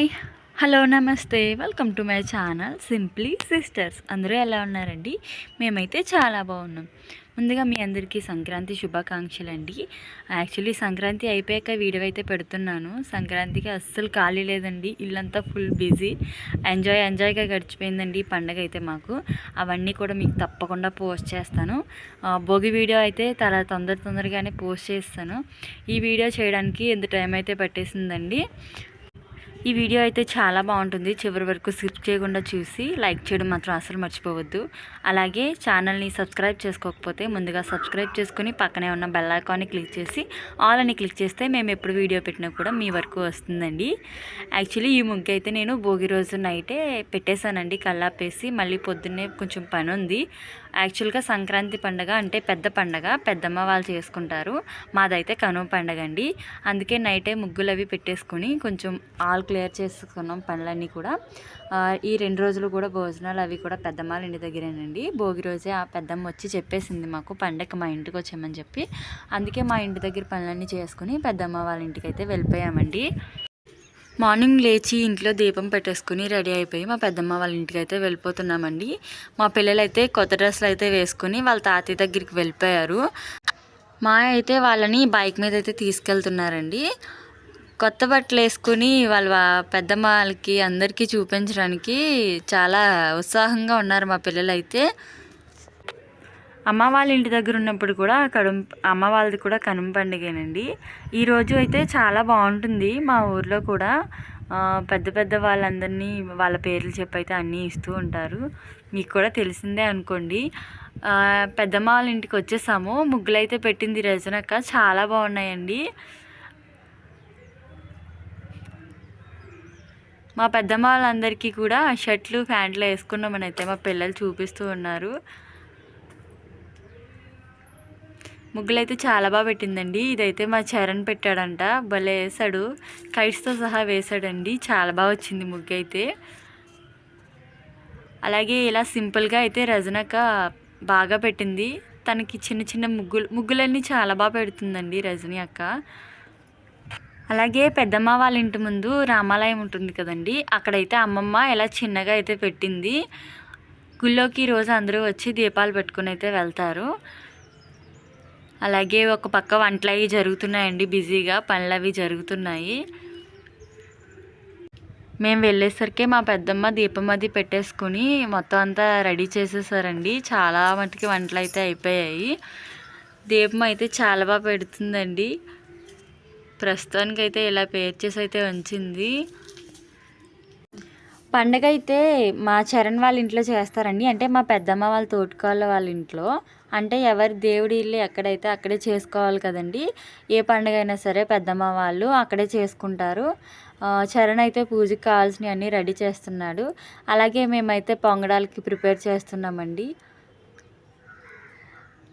Hi hello నమస్తే welcome to my channel simply sisters. అందరూ ఎలా ఉన్నారండి? మేమైతే చాలా బాగున్నాం. ముందుగా మీ అందరికీ సంక్రాంతి శుభాకాంక్షలు అండి. యాక్చువల్లీ సంక్రాంతి అయిపోయాక వీడియో అయితే పెడుతున్నాను. సంక్రాంతికి అస్సలు ఖాళీ లేదండి, ఇల్లంతా ఫుల్ బిజీ. ఎంజాయ్గా గడిచిపోయిందండి ఈ పండగ అయితే మాకు. అవన్నీ కూడా మీకు తప్పకుండా పోస్ట్ చేస్తాను. భోగి వీడియో అయితే తొందరగానే పోస్ట్ చేస్తాను. ఈ వీడియో చేయడానికి ఎంత టైం అయితే పట్టేసిందండి. ఈ వీడియో అయితే చాలా బాగుంటుంది, చివరి వరకు స్కిప్ చేయకుండా చూసి లైక్ చేయడం మాత్రం అసలు మర్చిపోవద్దు. అలాగే ఛానల్ని సబ్స్క్రైబ్ చేసుకోకపోతే ముందుగా సబ్స్క్రైబ్ చేసుకుని పక్కనే ఉన్న బెల్ ఐకాన్ని క్లిక్ చేసి ఆల్ అని క్లిక్ చేస్తే మేము ఎప్పుడు వీడియో పెట్టినా కూడా మీ వరకు వస్తుందండి. యాక్చువల్లీ ఈ ముగ్గు అయితే నేను భోగి రోజు నైటే పెట్టేశానండి, కల్లాపేసి. మళ్ళీ పొద్దున్నే కొంచెం పని ఉంది. యాక్చువల్గా సంక్రాంతి పండగ అంటే పెద్ద పండగ, పెద్దమ్మ వాళ్ళు చేసుకుంటారు. మాదైతే కనుమ పండగ అండి. అందుకే నైటే ముగ్గులు అవి పెట్టేసుకుని కొంచెం ఆల్ క్లియర్ చేసుకున్నాం పనులన్నీ కూడా. ఈ 2 రోజులు కూడా భోజనాలు అవి కూడా పెద్దమ్మ వాళ్ళ ఇంటి దగ్గరేనండి. భోగి రోజే ఆ పెద్దమ్మ వచ్చి చెప్పేసింది మాకు పండగ మా ఇంటికి వచ్చామని చెప్పి. అందుకే మా ఇంటి దగ్గర పనులన్నీ చేసుకుని పెద్దమ్మ వాళ్ళ ఇంటికి అయితే వెళ్ళిపోయామండి. మార్నింగ్ లేచి ఇంట్లో దీపం పెట్టేసుకుని రెడీ అయిపోయి మా పెద్దమ్మ వాళ్ళ ఇంటికి అయితే వెళ్ళిపోతున్నామండి. మా పిల్లలు అయితే కొత్త డ్రెస్సులు అయితే వేసుకుని వాళ్ళ తాతయ్య దగ్గరికి వెళ్ళిపోయారు. మా అయితే వాళ్ళని బైక్ మీద అయితే తీసుకెళ్తున్నారండి. కొత్త బట్టలు వేసుకుని వాళ్ళ పెద్దమ్మ వాళ్ళకి అందరికీ చూపించడానికి చాలా ఉత్సాహంగా ఉన్నారు మా పిల్లలు అయితే. అమ్మ వాళ్ళ ఇంటి దగ్గర ఉన్నప్పుడు కూడా అమ్మ వాళ్ళది కూడా కనుమ పండుగేనండి. ఈరోజు అయితే చాలా బాగుంటుంది మా ఊర్లో కూడా. పెద్ద వాళ్ళందరినీ వాళ్ళ పేర్లు చెప్పి అయితే అన్నీ ఇస్తూ ఉంటారు. మీకు కూడా తెలిసిందే అనుకోండి. పెద్దమ్మ వాళ్ళ ఇంటికి వచ్చేసాము. ముగ్గులు అయితే పెట్టింది రజనక్క, చాలా బాగున్నాయండి. మా పెద్దమ్మ వాళ్ళందరికీ కూడా షర్ట్లు ప్యాంట్లు వేసుకున్నామని అయితే మా పిల్లలు చూపిస్తూ ఉన్నారు. ముగ్గులు అయితే చాలా బాగా పెట్టిందండి. ఇదైతే మా చరణ్ పెట్టాడంట, భలే వేసాడు, కైట్స్తో సహా వేసాడండి. చాలా బాగా వచ్చింది ముగ్గు అయితే. అలాగే ఇలా సింపుల్గా అయితే రజనక్క బాగా పెట్టింది. తనకి చిన్న ముగ్గులన్నీ చాలా బాగా పెడుతుందండి రజని అక్క. అలాగే పెద్దమ్మ వాళ్ళ ఇంటి ముందు రామాలయం ఉంటుంది కదండి, అక్కడైతే అమ్మమ్మ ఇలా చిన్నగా అయితే పెట్టింది. గుళ్ళోకి రోజు అందరూ వచ్చి దీపాలు పెట్టుకుని అయితే వెళ్తారు. అలాగే ఒక పక్క వంటలు అవి జరుగుతున్నాయండి, బిజీగా పనులు అవి జరుగుతున్నాయి. మేము వెళ్ళేసరికి మా పెద్దమ్మ దీపం అది పెట్టేసుకుని మొత్తం అంతా రెడీ చేసేసారండి. చాలా మటుకి వంటలు అయితే అయిపోయాయి. దీపం అయితే చాలా బాగా పెడుతుందండి. ప్రస్తుతానికి అయితే ఇలా పేర్చేసి అయితే ఉంచింది. పండగ అయితే మా చరణ్ వాళ్ళ ఇంట్లో చేస్తారండి, అంటే మా పెద్దమ్మ వాళ్ళ తోటికోళ్ళ వాళ్ళ ఇంట్లో. అంటే ఎవరి దేవుడి ఇల్లు ఎక్కడైతే అక్కడే చేసుకోవాలి కదండి. ఏ పండుగ అయినా సరే పెద్దమ్మ వాళ్ళు అక్కడే చేసుకుంటారు. చరణ్ అయితే పూజకి కావాల్సినవి అన్నీ రెడీ చేస్తున్నాడు. అలాగే మేమైతే పొంగడాలకి ప్రిపేర్ చేస్తున్నామండి.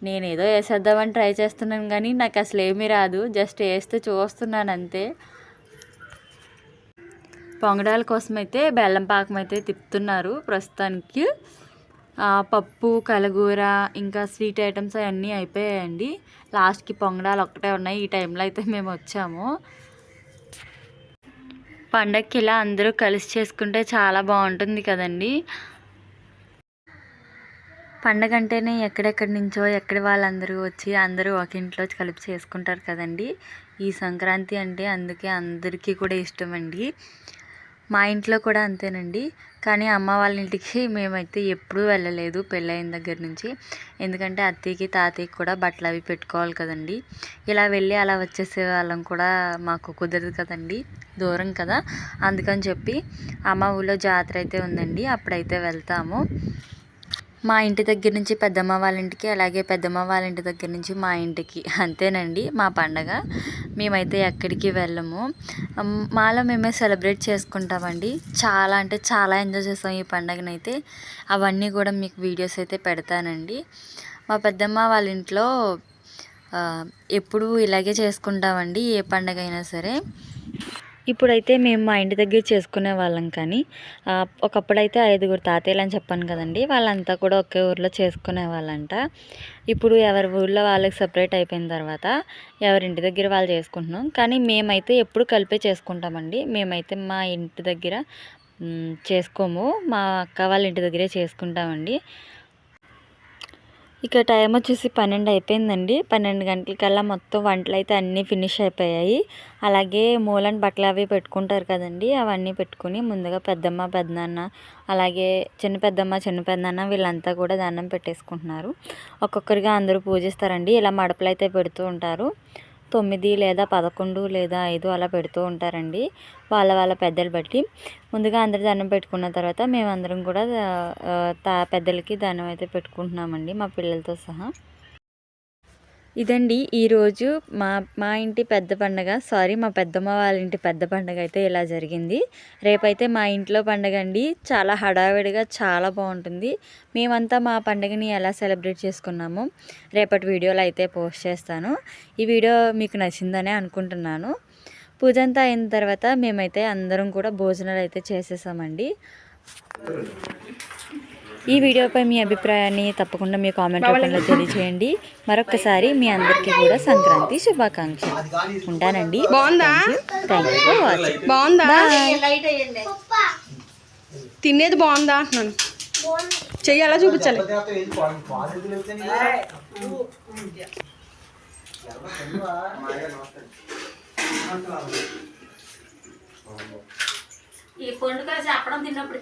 నేనేదో వేసేద్దామని ట్రై చేస్తున్నాను కానీ నాకు అసలు ఏమీ రాదు, జస్ట్ వేస్తే చూస్తున్నాను అంతే. పొంగడాల కోసం అయితే బెల్లం పాకం అయితే తిప్పుతున్నారు ప్రస్తుతానికి. పప్పు, కలగూర, ఇంకా స్వీట్ ఐటమ్స్ అవన్నీ అయిపోయాయండి. లాస్ట్కి పొంగడాలు ఒక్కటే ఉన్నాయి. ఈ టైంలో అయితే మేము వచ్చాము. పండగకి ఇలా అందరూ కలిసి చేసుకుంటే చాలా బాగుంటుంది కదండి. పండగ అంటేనే ఎక్కడెక్కడి నుంచో ఎక్కడి వాళ్ళందరూ వచ్చి అందరూ ఒక ఇంట్లో కలిపి చేసుకుంటారు కదండి. ఈ సంక్రాంతి అంటే అందుకే అందరికీ కూడా ఇష్టం అండి. మా ఇంట్లో కూడా అంతేనండి. కానీ అమ్మ వాళ్ళ ఇంటికి మేమైతే ఎప్పుడూ వెళ్ళలేదు పెళ్ళైన దగ్గర నుంచి. ఎందుకంటే అత్తయ్యకి తాతయ్యకి కూడా బట్టలు అవి పెట్టుకోవాలి కదండి. ఇలా వెళ్ళి అలా వచ్చేసే వాళ్ళం కూడా మాకు కుదరదు కదండి, దూరం కదా. అందుకని చెప్పి అమ్మ ఊళ్ళో జాతర అయితే ఉందండి, అప్పుడైతే వెళ్తాము. మా ఇంటి దగ్గర నుంచి పెద్దమ్మ వాళ్ళ ఇంటికి, అలాగే పెద్దమ్మ వాళ్ళ ఇంటి దగ్గర నుంచి మా ఇంటికి, అంతేనండి మా పండగ. మేమైతే ఎక్కడికి వెళ్ళము. మాలో మేమే సెలబ్రేట్ చేసుకుంటామండి. చాలా అంటే చాలా ఎంజాయ్ చేస్తాం ఈ పండగనైతే. అవన్నీ కూడా మీకు వీడియోస్ అయితే పెడతానండి. మా పెద్దమ్మ వాళ్ళ ఇంట్లో ఎప్పుడూ ఇలాగే చేసుకుంటామండి, ఏ పండగ అయినా సరే. ఇప్పుడైతే మేము మా ఇంటి దగ్గర చేసుకునే వాళ్ళం, కానీ ఒకప్పుడైతే 5గురు తాతయ్యలు అని చెప్పాను కదండి, వాళ్ళంతా కూడా ఒకే ఊర్లో చేసుకునే వాళ్ళంట. ఇప్పుడు ఎవరి ఊళ్ళో వాళ్ళకి సపరేట్ అయిపోయిన తర్వాత ఎవరింటి దగ్గర వాళ్ళు చేసుకుంటున్నాం. కానీ మేమైతే ఎప్పుడు కలిపే చేసుకుంటామండి. మేమైతే మా ఇంటి దగ్గర చేసుకోము, మా అక్క వాళ్ళ ఇంటి దగ్గరే చేసుకుంటామండి. ఇక టైం వచ్చేసి 12 అయిపోయిందండి. 12 గంటలకల్లా మొత్తం వంటలు అయితే అన్నీ ఫినిష్ అయిపోయాయి. అలాగే మూలన బట్టలు అవి పెట్టుకుంటారు కదండి, అవన్నీ పెట్టుకుని ముందుగా పెద్దమ్మ పెద్దనాన్న అలాగే చిన్న పెద్దమ్మ చిన్న పెద్దనాన్న వీళ్ళంతా కూడా దండం పెట్టేసుకుంటున్నారు. ఒక్కొక్కరిగా అందరూ పూజిస్తారండి. ఇలా మడపలు అయితే పెడుతూ ఉంటారు. 9 లేదా 11 లేదా 5 అలా పెడుతూ ఉంటారండి, వాళ్ళ పెద్దలు బట్టి. ముందుగా అందరు దండం పెట్టుకున్న తర్వాత మేమందరం కూడా పెద్దలకి దండం అయితే పెట్టుకుంటున్నామండి, మా పిల్లలతో సహా. ఇదండి ఈరోజు మా ఇంటి పెద్ద పండగ, మా పెద్దమ్మ వాళ్ళ ఇంటి పెద్ద పండగ అయితే ఇలా జరిగింది. రేపైతే మా ఇంట్లో పండగ అండి, చాలా హడావిడిగా చాలా బాగుంటుంది. మేమంతా మా పండుగని ఎలా సెలబ్రేట్ చేసుకున్నామో రేపటి వీడియోలో అయితే పోస్ట్ చేస్తాను. ఈ వీడియో మీకు నచ్చిందనే అనుకుంటున్నాను. పూజ అంతా అయిన తర్వాత మేమైతే అందరం కూడా భోజనాలు అయితే చేసేసామండి. ఈ వీడియోపై మీ అభిప్రాయాన్ని తప్పకుండా మీ కామెంట్ రూపంలో తెలియజేయండి. మరొకసారి మీ అందరికీ కూడా సంక్రాంతి శుభాకాంక్షలు. ఉంటానండి. తినేది బాగుందా అంటున్నాను, చెయ్యాలా చూపించాలి. ఈ పండుగ చెప్పడం తిన్నప్పుడు